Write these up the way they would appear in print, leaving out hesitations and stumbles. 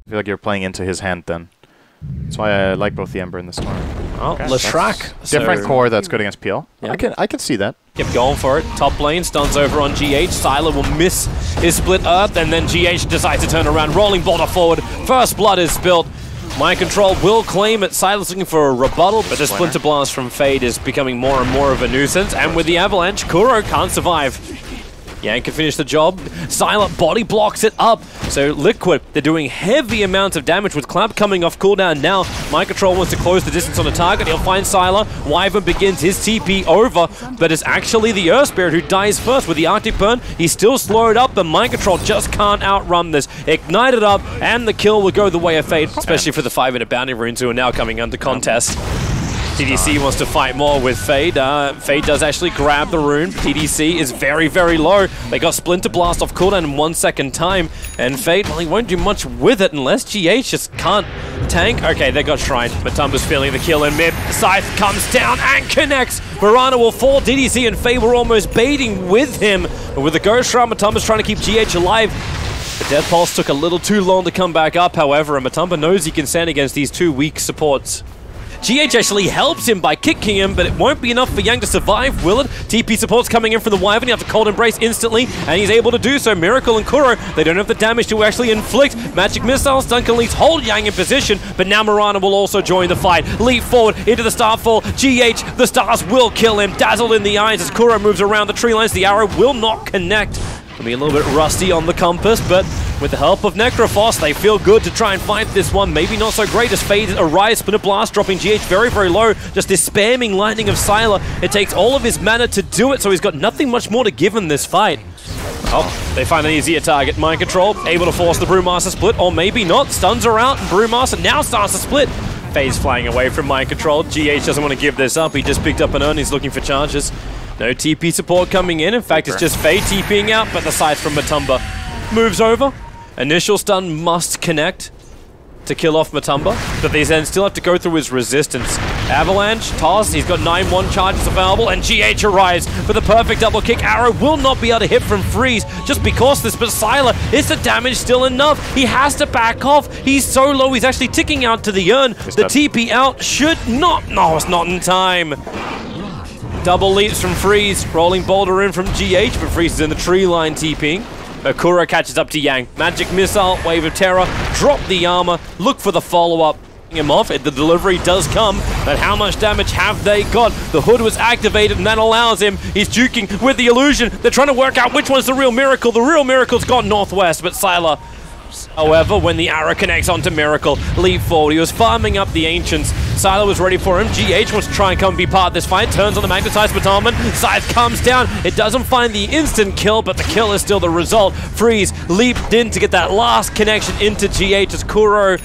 I feel like you're playing into his hand then. That's why I like both the Ember and the Storm. Oh, okay. Leshrac. Different core that's good against PL. Yeah. I can see that. Keep going for it. Top lane, stuns over on GH. Sylar will miss his split earth, and then GH decides to turn around. Rolling boulder forward. First blood is spilled. Mind Control will claim it. Sylar's looking for a rebuttal, but the Splinter Blast from Fade is becoming more and more of a nuisance. And with the Avalanche, Kuro can't survive. Yang can finish the job. Sylar body blocks it up. So Liquid, they're doing heavy amounts of damage with Clap coming off cooldown now. Mind Control wants to close the distance on the target. He'll find Sylar. Wyvern begins his TP over, but it's actually the Earth Spirit who dies first with the Arctic Burn. He's still slowed up, but Mind Control just can't outrun this. Ignited up, and the kill will go the way of Fade, especially for the 5-minute bounty runes who are now coming under contest. TDC wants to fight more with Fade. Fade does actually grab the rune. TDC is very, very low. They got Splinter Blast off cooldown in 1 second time. And Fade, well, he won't do much with it unless GH just can't tank. Okay, they got Shrine. Matumba's feeling the kill in mid. Scythe comes down and connects. Mirana will fall. TDC and Fade were almost baiting with him. But with the Ghost Shroud, Matumba's trying to keep GH alive. The Death Pulse took a little too long to come back up, however, and Matumba knows he can stand against these two weak supports. GH actually helps him by kicking him, but it won't be enough for Yang to survive, will it? TP support's coming in from the Wyvern. You have to Cold Embrace instantly, and he's able to do so. Miracle and Kuro, they don't have the damage to actually inflict. Magic Missiles, Duncan Leeds hold Yang in position, but now Mirana will also join the fight. Leap forward into the Starfall. GH, the stars will kill him. Dazzled in the eyes as Kuro moves around the tree lines. The arrow will not connect. It'll be a little bit rusty on the compass, but with the help of Necrophos, they feel good to try and fight this one. Maybe not so great as Fade arrives. Splinter Blast dropping GH very, very low. Just this spamming lightning of Sylar. It takes all of his mana to do it, so he's got nothing much more to give in this fight. Oh, they find an easier target. Mind Control, able to force the Brewmaster split, or maybe not. Stuns are out, and Brewmaster now starts to split. Fade's flying away from Mind Control. GH doesn't want to give this up. He just picked up an urn. He's looking for charges. No TP support coming in. In fact, it's just Fade TPing out, but the scythe from Matumba moves over. Initial stun must connect to kill off Matumba, but they then still have to go through his resistance. Avalanche, toss, he's got 9-1 charges available, and GH arrives for the perfect double kick. Arrow will not be able to hit from Freeze just because this, but Sylar, is the damage still enough? He has to back off. He's so low, he's actually ticking out to the urn. The TP out should not, no, it's not in time. Double leaps from Freeze, rolling boulder in from GH, but Freeze is in the tree line TPing. Kuro catches up to Yang. Magic Missile, Wave of Terror, drop the armor, look for the follow-up. Him off, the delivery does come, but how much damage have they got? The hood was activated, and that allows him. He's juking with the illusion. They're trying to work out which one's the real Miracle. The real Miracle's gone northwest, but Sylar, however, when the arrow connects onto Miracle, leap forward. He was farming up the Ancients. Sylar was ready for him. GH wants to try and come and be part of this fight. Turns on the Magnetized Battlement. Scythe comes down. It doesn't find the instant kill, but the kill is still the result. Freeze leaped in to get that last connection into GH as Kuro.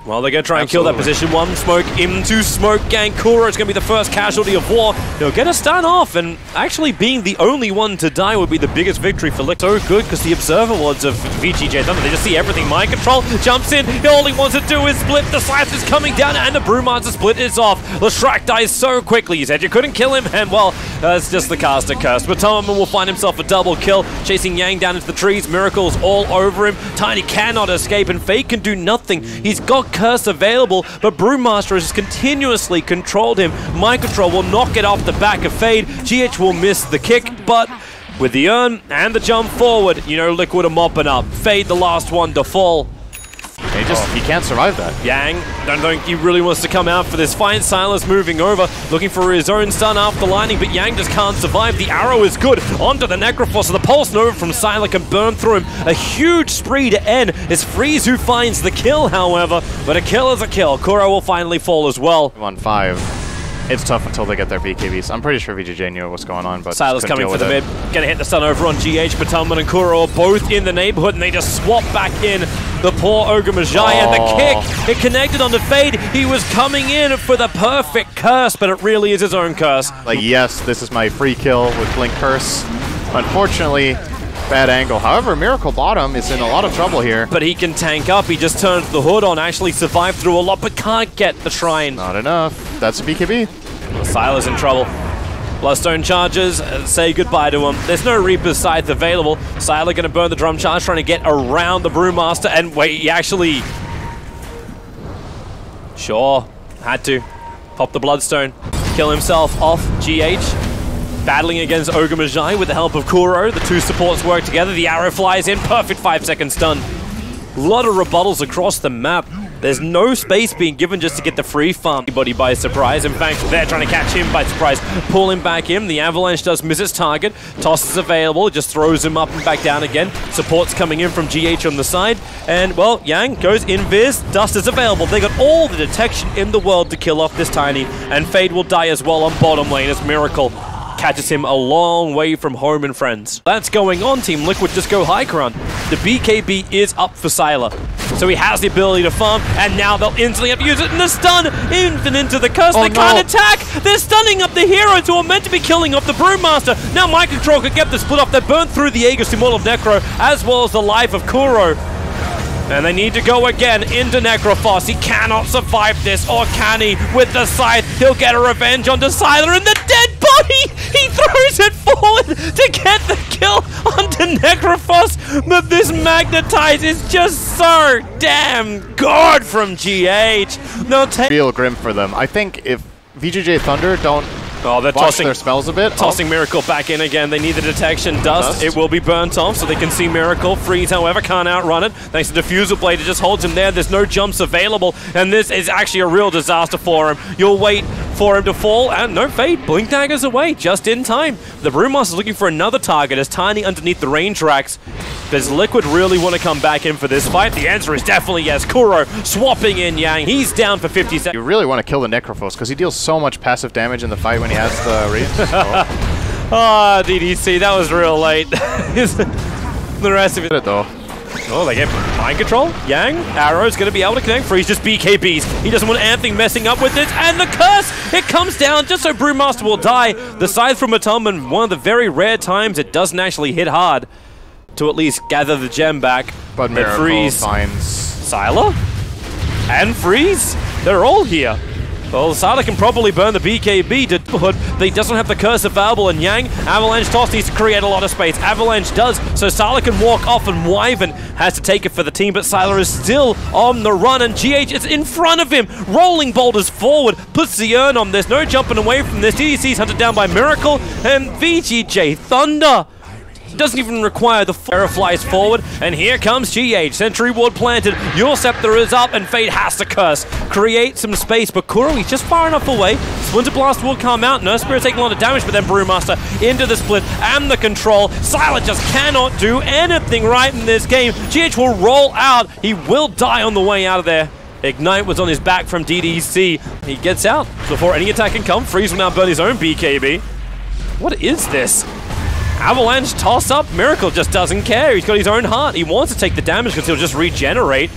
Well, they're going to try and kill that position. One smoke into Smoke Gang. Kuro is going to be the first casualty of war. He'll get a stun off, and actually being the only one to die would be the biggest victory for Lick. So good, because the Observer Wards of VGJ Thunder, they just see everything. Mind Control jumps in. All he wants to do is split. The Scythe is coming down, and the Brewmaster split is off. Leshrac dies so quickly. You said you couldn't kill him, and well, that's just the caster curse. But Toman will find himself a double kill, chasing Yang down into the trees. Miracle's all over him. Tiny cannot escape, and Fade can do nothing. He's got curse available, but Brewmaster has continuously controlled him. Mind Control will knock it off the back of Fade. GH will miss the kick, but with the urn and the jump forward, you know Liquid are mopping up. Fade the last one to fall. He can't survive that. Yang, don't think he really wants to come out for this fight. Sylar's moving over, looking for his own stun after lightning, but Yang just can't survive. The arrow is good. Onto the Necrophos, so the Pulse Nova from Sylar can burn through him. A huge spree to end. It's Freeze who finds the kill, however, but a kill is a kill. Kuro will finally fall as well. 1-5. It's tough until they get their BKBs. I'm pretty sure VGJ knew what was going on, but Sylar's coming for the mid. Gonna hit the stun over on GH, but Battlement and Kuro are both in the neighborhood, and they just swap back in. The poor Ogre Magi, and the kick, it connected onto Fade. He was coming in for the perfect curse, but it really is his own curse. Like, yes, this is my free kill with Blink Curse. Unfortunately, bad angle. However, Miracle Bottom is in a lot of trouble here. But he can tank up. He just turns the hood on, actually survived through a lot, but can't get the Shrine. Not enough. That's a BKB. Sylar's in trouble. Bloodstone charges, say goodbye to him. There's no Reaper's Scythe available. Sylar going to burn the drum charge, trying to get around the Brewmaster, and wait, he actually Sure, had to. Pop the Bloodstone, kill himself off. GH battling against Ogre Magi with the help of Kuro. The two supports work together. The arrow flies in. Perfect 5-second stun. A lot of rebuttals across the map. There's no space being given just to get the free farm. Anybody by surprise. In fact, they're trying to catch him by surprise. Pull him back in. The Avalanche does miss its target. Toss is available. Just throws him up and back down again. Support's coming in from GH on the side. And, well, Yang goes invis. Dust is available. They got all the detection in the world to kill off this Tiny. And Fade will die as well on bottom lane as Miracle catches him a long way from home and friends. That's going on. TeamLiquid just go high ground. The BKB is up for Sylar. So he has the ability to farm, and now they'll instantly have to use it in the stun. Even into the curse, they can't attack. They're stunning up the heroes who are meant to be killing off the Brewmaster. Now Mind Control could get the split off. They burn through the Aegis Immortal of Necro, as well as the life of Kuro. And they need to go again into Necrophos. He cannot survive this, or can he? With the scythe, he'll get a revenge onto Sylar, and the dead body! He throws it forward to get the kill onto Necrophos, but this Magnetize is just so damn good from GH. They'll feel grim for them. I think if VGJ Thunder don't they're watch tossing their spells a bit. Tossing Miracle back in again. They need the detection. Dust. It will be burnt off, so they can see Miracle. Freeze, however, can't outrun it. Thanks to Diffusal Blade, it just holds him there. There's no jumps available, and this is actually a real disaster for him. You'll wait for him to fall, and no Fade. Blink Daggers away, just in time. The Brewmaster's looking for another target as Tiny underneath the range racks. Does Liquid really want to come back in for this fight? The answer is definitely yes. Kuro swapping in Yang. He's down for 50 seconds. You really want to kill the Necrophos because he deals so much passive damage in the fight when he has the read. Oh, DDC, that was real late. The rest of it though. Oh, they get Mind Control. Yang, Arrow's going to be able to connect. Freeze just BKBs. He doesn't want anything messing up with this. And the curse, it comes down just so Brewmaster will die. The scythe from Atom, one of the very rare times it doesn't actually hit hard to at least gather the gem back. But Miracle Freeze finds Sylar and Freeze. They're all here. Well, Sylar can probably burn the BKB to put, but he doesn't have the curse available, and Yang, Avalanche Toss needs to create a lot of space. Avalanche does, so Sylar can walk off, and Wyvern has to take it for the team, but Sylar is still on the run, and GH is in front of him. Rolling boulders forward, puts the urn on this, no jumping away from this. DDC's hunted down by Miracle, and VGJ Thunder doesn't even require the Pharaoh flies forward, and here comes GH. Sentry Ward planted, Your Scepter is up, and Fate has to curse. Create some space, but Kuro, he's just far enough away. Splinter Blast will come out. Nurse Spirit taking a lot of damage, but then Brewmaster into the split and the control. Sylar just cannot do anything right in this game. GH will roll out. He will die on the way out of there. Ignite was on his back from DDC. He gets out before any attack can come. Freeze will now burn his own BKB. What is this? Avalanche toss up. Miracle just doesn't care. He's got his own heart. He wants to take the damage because he'll just regenerate.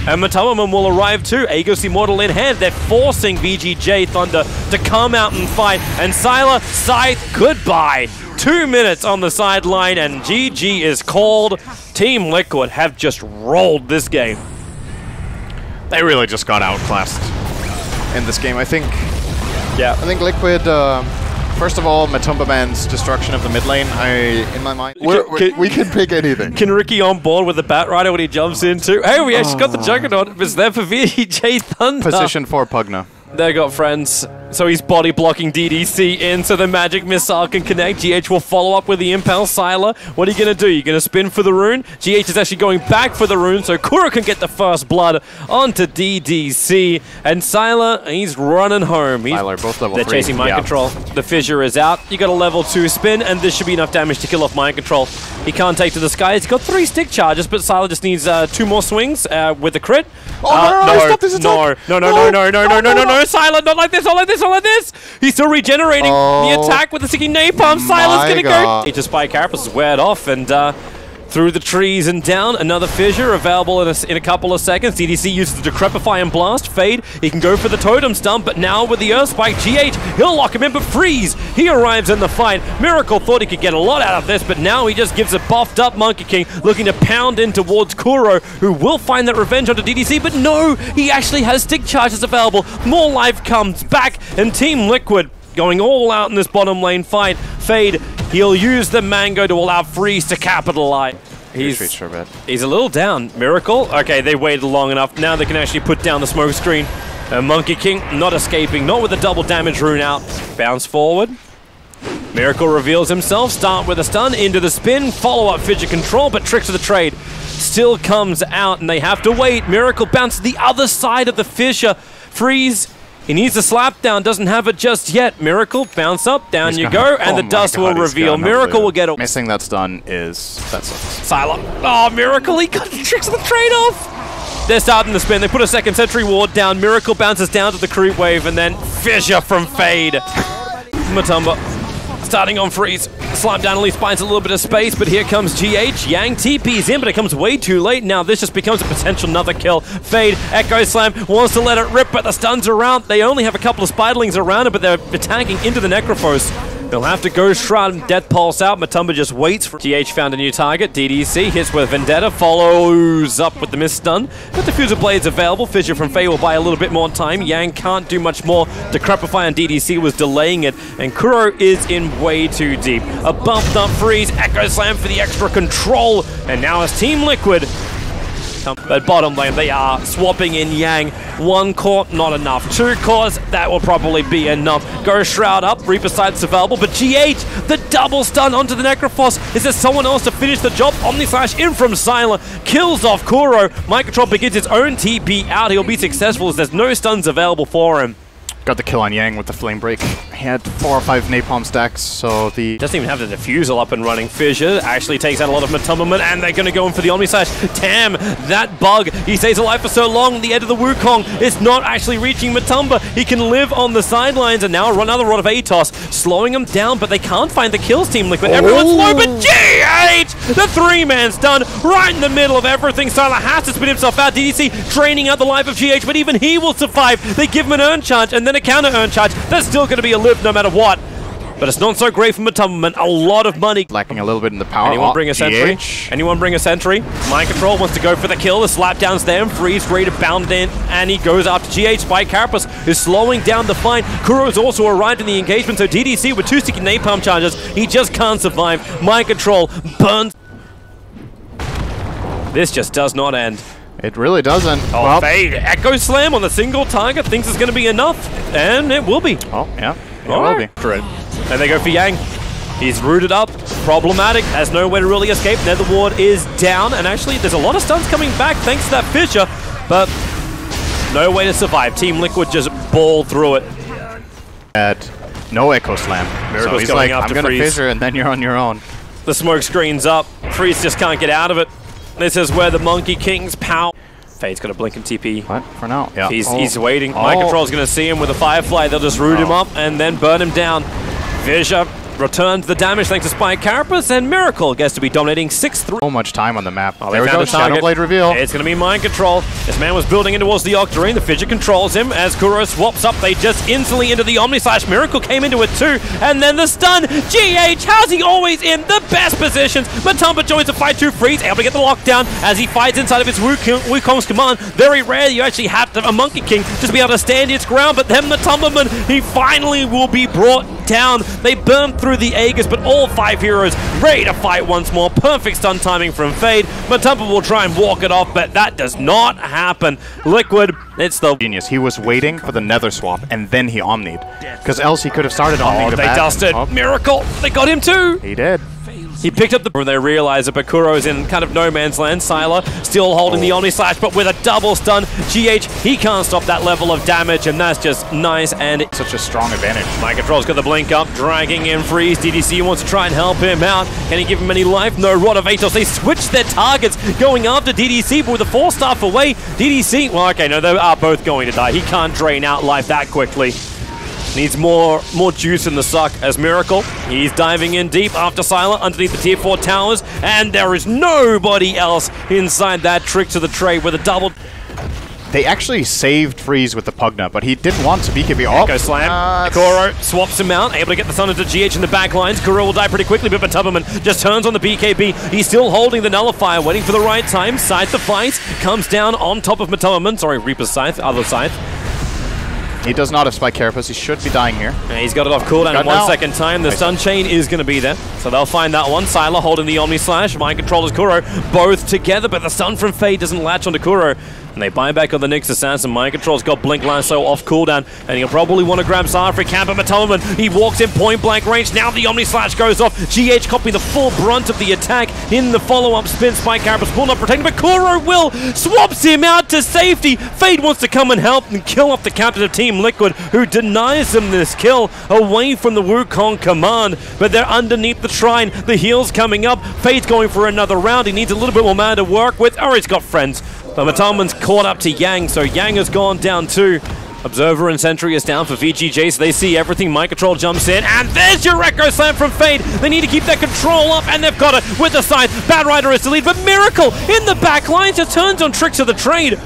And Matamamon will arrive too. Aegis Immortal in hand. They're forcing VGJ Thunder to come out and fight. And Sylar, Scythe, goodbye. 2 minutes on the sideline and GG is called. TeamLiquid have just rolled this game. They really just got outclassed in this game, I think. Yeah. I think Liquid, first of all, Matumba Man's destruction of the mid lane, in my mind, we can pick anything. Can Ricky on board with the Batrider when he jumps into? Hey, we actually got the Juggernaut. It's there for VGJ Thunder. Position for Pugna. They got friends. So he's body blocking DDC in so the magic missile can connect. GH will follow up with the Impel. Sylar, what are you going to do? You're going to spin for the rune? GH is actually going back for the rune so Kuro can get the first blood onto DDC. And Sylar, he's running home. Sylar, both level 3. They're chasing Mind Control. The Fissure is out. You got a level 2 spin and this should be enough damage to kill off Mind Control. He can't take to the sky. He's got 3 stick charges, but Sylar just needs 2 more swings with the crit. No, stop this attack. No, Sylar, not like this, not like this, not like this. He's still regenerating the attack with the sticky napalm. Sylar's gonna go. Just by Carapace is weared off and through the trees and down. Another Fissure available in a couple of seconds. DDC uses the Decrepify and Blast. Fade, he can go for the Totem Stump, but now with the Earth Spike, GH, he'll lock him in, but Freeze, he arrives in the fight. Miracle thought he could get a lot out of this, but now he just gives a buffed up Monkey King, looking to pound in towards Kuro, who will find that revenge onto DDC, but no, he actually has stick charges available. More life comes back, and TeamLiquid going all out in this bottom lane fight. Fade, he'll use the Mango to allow Freeze to capitalize. He's a little down. Miracle, okay, they waited long enough. Now they can actually put down the smoke screen. And Monkey King not escaping, not with the double damage rune out. Bounce forward. Miracle reveals himself, start with a stun, into the spin, follow-up fidget control, but Tricks of the Trade still comes out, and they have to wait. Miracle bounces the other side of the fissure. Freeze, he needs a slap down, doesn't have it just yet. Miracle, bounce up, down you go, and the dust will reveal. Miracle will get it. Missing that stun is... that sucks. Silo. Oh, Miracle, he got the Tricks of the Trade off! They're starting the spin, they put a second sentry ward down, Miracle bounces down to the creep wave, and then Fissure from Fade. Matumba starting on Freeze. Slime down at least finds a little bit of space, but here comes GH. Yang TP's in, but it comes way too late. Now this just becomes a potential another kill. Fade, Echo Slam, wants to let it rip, but the stuns are around. They only have a couple of Spiderlings around it, but they're attacking into the Necrophos. They'll have to go Shroud and Death Pulse out. Matumba just waits for GH found a new target. DDC hits with Vendetta, follows up with the miss stun. But Diffuser Blade's available. Fissure from Faye will buy a little bit more time. Yang can't do much more. Decrepify on DDC was delaying it. And Kuro is in way too deep. A bumped up Freeze, Echo Slam for the extra control. And now it's TeamLiquid. But bottom lane, they are swapping in Yang. One core, not enough. Two cores, that will probably be enough. Go Shroud up, Reaper Side's available, but GH, the double stun onto the Necrophos. Is there someone else to finish the job? Omni Slash in from Sylar, kills off Kuro. Microtrol begins its own TP out. He'll be successful as there's no stuns available for him. Got the kill on Yang with the Flame Break. He had 4 or 5 Napalm stacks, so the... doesn't even have the Diffusal up and running. Fissure actually takes out a lot of Matumba, and they're going to go in for the Omni Slash. Tam, that bug, he stays alive for so long, the end of the Wukong is not actually reaching Matumba. He can live on the sidelines, and now another Rod of Atos, slowing him down, but they can't find the kills, TeamLiquid. Everyone's low, but GH! The 3-man stun right in the middle of everything. Sylar has to spin himself out. DDC draining out the life of GH, but even he will survive. They give him an Urn Charge, and then a counter Urn Charge. That's still going to be a live no matter what. But it's not so great for Matumba. A lot of money. Lacking a little bit in the power. Anyone bring a sentry? Anyone bring a sentry? Mind Control wants to go for the kill. The slap down's there. Freeze ready to bound in. And he goes after GH. Spike Carapace is slowing down the fight. Kuro's also arrived in the engagement. So DDC with 2 sticky napalm charges. He just can't survive. Mind Control burns. This just does not end. It really doesn't. Oh, well, Fade. Echo Slam on the single target. Thinks it's going to be enough. And it will be. Oh, yeah. It will be. Correct. And they go for Yang. He's rooted up. Problematic. Has nowhere to really escape. Nether Ward is down. And actually, there's a lot of stuns coming back thanks to that Fissure. But no way to survive. TeamLiquid just ball through it. At no Echo Slam. Miracle's so he's going like, after I'm going to Freeze. Fissure, and then you're on your own. The smoke screen's up. Freeze just can't get out of it. This is where the Monkey King's power. Fade's got a blink and TP. What? For now? Yeah. He's waiting. Mind Control's going to see him with a Firefly. They'll just root him up and then burn him down. Fissure returns the damage thanks to Spike Carapace, and Miracle gets to be dominating 6-3. So much time on the map. Oh, there we go. Shadow Blade reveal. It's going to be Mind Control. This man was building in towards the Octarine. The Fissure controls him. As Kuro swaps up, they just instantly into the Omni Slash. Miracle came into it too. And then the stun. GH, how's he always in the best positions? Matumba joins the fight to Freeze, able to get the lockdown as he fights inside of his Wukong's command. Very rare you actually have a Monkey King just be able to stand its ground, but then the Tumberman, he finally will be brought down. They burn through the Aegis, but all 5 heroes ready to fight once more. Perfect stun timing from Fade. Matumba will try and walk it off, but that does not happen. Liquid, it's the genius. He was waiting for the Nether swap, and then he Omni'd. Because else he could have started Omni'd. Oh, they dusted. Oh. Miracle, they got him too. He did. He picked up the... when they realize that Bakuro's in kind of no man's land. Sylar still holding the Omni Slash, but with a double stun. GH, he can't stop that level of damage, and that's just nice and... such a strong advantage. Mind Control's got the blink up, dragging in Freeze. DDC wants to try and help him out. Can he give him any life? No. Rod of Atos, they switch their targets, going after DDC, but with a 4-staff away, DDC... well, okay, no, they are both going to die. He can't drain out life that quickly. Needs more juice in the suck as Miracle. He's diving in deep after Sylar underneath the tier 4 towers, and there is nobody else inside that Trick to the Trade with a double. They actually saved Freeze with the Pugna, but he didn't want to BKB. Oh, Echo Slam. Kuro swaps him out, able to get the stun into GH in the back lines. Kuro will die pretty quickly, but Tubberman just turns on the BKB. He's still holding the Nullifier, waiting for the right time. Scythe the fight, comes down on top of Matumberman. Sorry, Reaper's Scythe, other Scythe. He does not have Spike Carapace. He should be dying here. And he's got it off cooldown in 1 second time. The stun chain is going to be there. So they'll find that one. Sylar holding the Omni Slash. Mind Control is Kuro. Both together, but the stun from Fade doesn't latch onto Kuro. And they buy back on the Nyx Assassin. Mind Control's got Blink Lasso off cooldown, and he'll probably want to grab Zara for camp. But Matoman, he walks in point blank range. Now the Omni Slash goes off. GH copying the full brunt of the attack in the follow-up spin. Spike Carapace will not protect him, but Kuro will swaps him out to safety. Fade wants to come and help and kill off the captain of TeamLiquid, who denies him this kill away from the Wukong command. But they're underneath the shrine. The heal's coming up. Fade's going for another round. He needs a little bit more mana to work with. Oh, he's got friends. But Matoman's caught up to Yang, so Yang has gone down too. Observer and Sentry is down for VGJ, so they see everything. Mind Control jumps in, and there's your Echo Slam from Fade. They need to keep their control up, and they've got it with the side. Bad Rider is the lead, but Miracle in the back line just turns on Tricks of the Trade.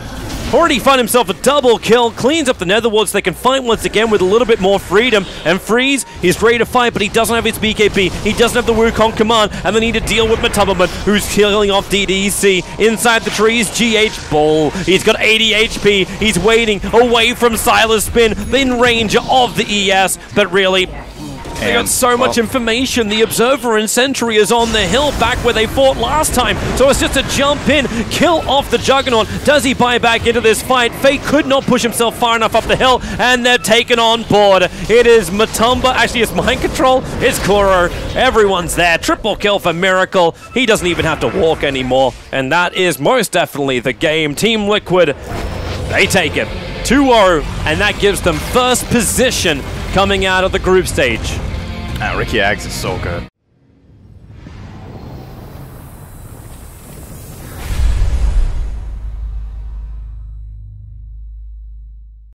Already found himself a double kill, cleans up the Netherworlds. They can fight once again with a little bit more freedom. And Freeze, he's ready to fight, but he doesn't have his BKB. He doesn't have the Wukong command, and they need to deal with Matoman, who's killing off DDC. Inside the trees, GH Bull. He's got 80 HP. He's waiting away from Silas Spin, in range of the ES, but really, they got so much information. The Observer and Sentry is on the hill back where they fought last time. So it's just a jump in, kill off the Juggernaut. Does he buy back into this fight? Fate could not push himself far enough up the hill, and they're taken on board. It is Matumba, actually it's Mind Control, it's Kuro. Everyone's there. Triple kill for Miracle. He doesn't even have to walk anymore. And that is most definitely the game. TeamLiquid, they take it 2-0, and that gives them first position coming out of the group stage. Ricky Aggs is so good.